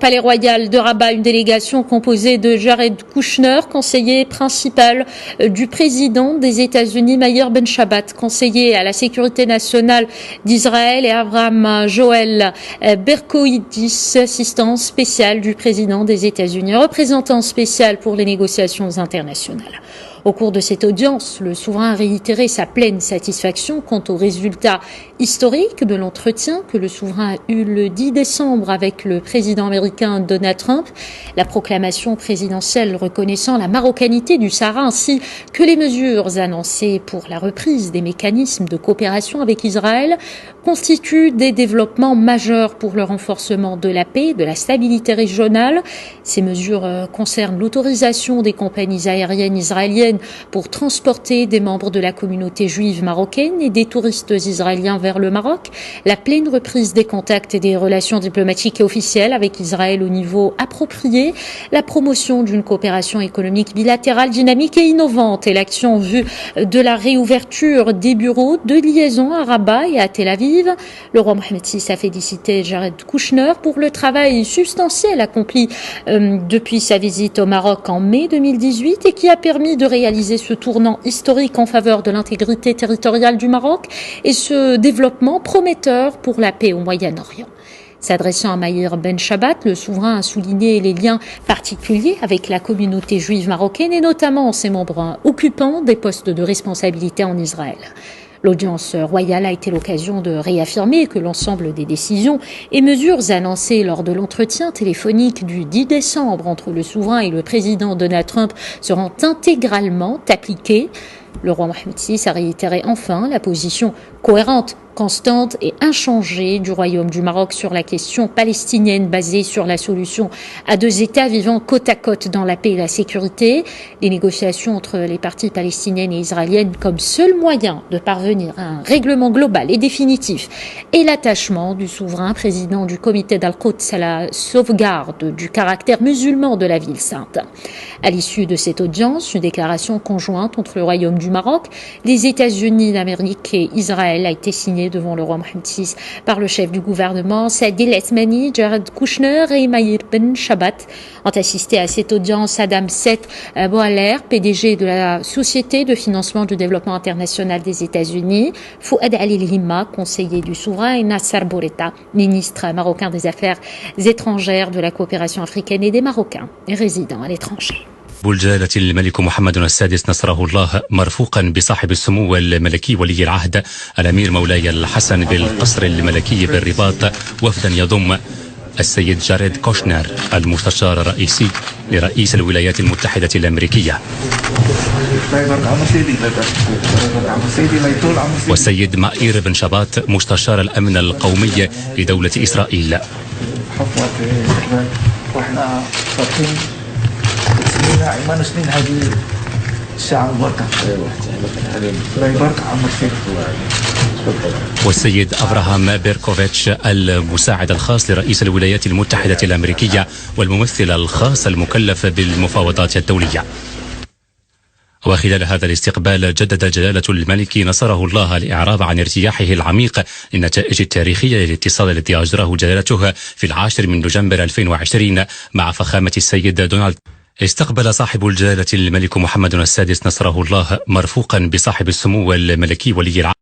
Palais Royal de Rabat une délégation composée de Jared Kushner, conseiller principal du président des États-Unis, Meir Ben Shabbat, conseiller à la sécurité nationale d'Israël, et Avraham Joël Berkowitz, assistant spécial du président des États-Unis, représentant spécial pour les négociations internationales. Au cours de cette audience, le souverain a réitéré sa pleine satisfaction quant aux résultats historiques de l'entretien que le souverain a eu le 10 décembre avec le président américain Donald Trump, la proclamation présidentielle reconnaissant la marocanité du Sahara ainsi que les mesures annoncées pour la reprise des mécanismes de coopération avec Israël constituent des développements majeurs pour le renforcement de la paix et de la stabilité régionale. Ces mesures concernent l'autorisation des compagnies aériennes israéliennes pour transporter des membres de la communauté juive marocaine et des touristes israéliens vers le Maroc, la pleine reprise des contacts et des relations diplomatiques et officielles avec Israël au niveau approprié, la promotion d'une coopération économique bilatérale dynamique et innovante et l'action en vue de la réouverture des bureaux de liaison à Rabat et à Tel Aviv. Le roi Mohammed VI a félicité Jared Kushner pour le travail substantiel accompli depuis sa visite au Maroc en mai 2018 et qui a permis de réaliser ce tournant historique en faveur de l'intégrité territoriale du Maroc et ce développement prometteur pour la paix au Moyen-Orient. S'adressant à Meir Ben Shabbat, le souverain a souligné les liens particuliers avec la communauté juive marocaine et notamment ses membres occupant des postes de responsabilité en Israël. L'audience royale a été l'occasion de réaffirmer que l'ensemble des décisions et mesures annoncées lors de l'entretien téléphonique du 10 décembre entre le souverain et le président Donald Trump seront intégralement appliquées. Le roi Mohammed VI a réitéré enfin la position cohérente, constante et inchangée du Royaume du Maroc sur la question palestinienne basée sur la solution à deux États vivant côte à côte dans la paix et la sécurité, les négociations entre les parties palestiniennes et israéliennes comme seul moyen de parvenir à un règlement global et définitif et l'attachement du souverain président du comité d'Al-Quds à la sauvegarde du caractère musulman de la ville sainte. À l'issue de cette audience, une déclaration conjointe entre le Royaume du Maroc, les États-Unis d'Amérique et Israël a été signée devant le roi Mohammed VI par le chef du gouvernement Saadi El-Athmani, Jared Kushner et Meir Ben Shabbat. Ont assisté à cette audience Adam Seth Boaler, PDG de la Société de financement du développement international des États-Unis, Fouad Ali El-Himma, conseiller du souverain, et Nasser Bourita, ministre marocain des Affaires étrangères, de la coopération africaine et des Marocains résidant à l'étranger. جلالة الملك محمد السادس نصره الله مرفوقا بصاحب السمو الملكي ولي العهد الأمير مولاي الحسن بالقصر الملكي بالرباط وفدا يضم السيد جاريد كوشنر المستشار الرئيسي لرئيس الولايات المتحدة الأمريكية والسيد مائير بن شباط مستشار الأمن القومي لدولة إسرائيل. ايمان سنين هذه الساعة المباركة الله يبارك عمر فيك. والسيد أبراهام بيركوفيتش المساعد الخاص لرئيس الولايات المتحدة الأمريكية والممثل الخاص المكلف بالمفاوضات الدولية. وخلال هذا الاستقبال جدد جلالة الملك نصره الله الإعراب عن ارتياحه العميق للنتائج التاريخية للاتصال الذي أجراه جلالته في 10 من نوفمبر 2020 مع فخامة السيد دونالد. استقبل صاحب الجلالة الملك محمد السادس نصره الله مرفوقا بصاحب السمو الملكي ولي العهد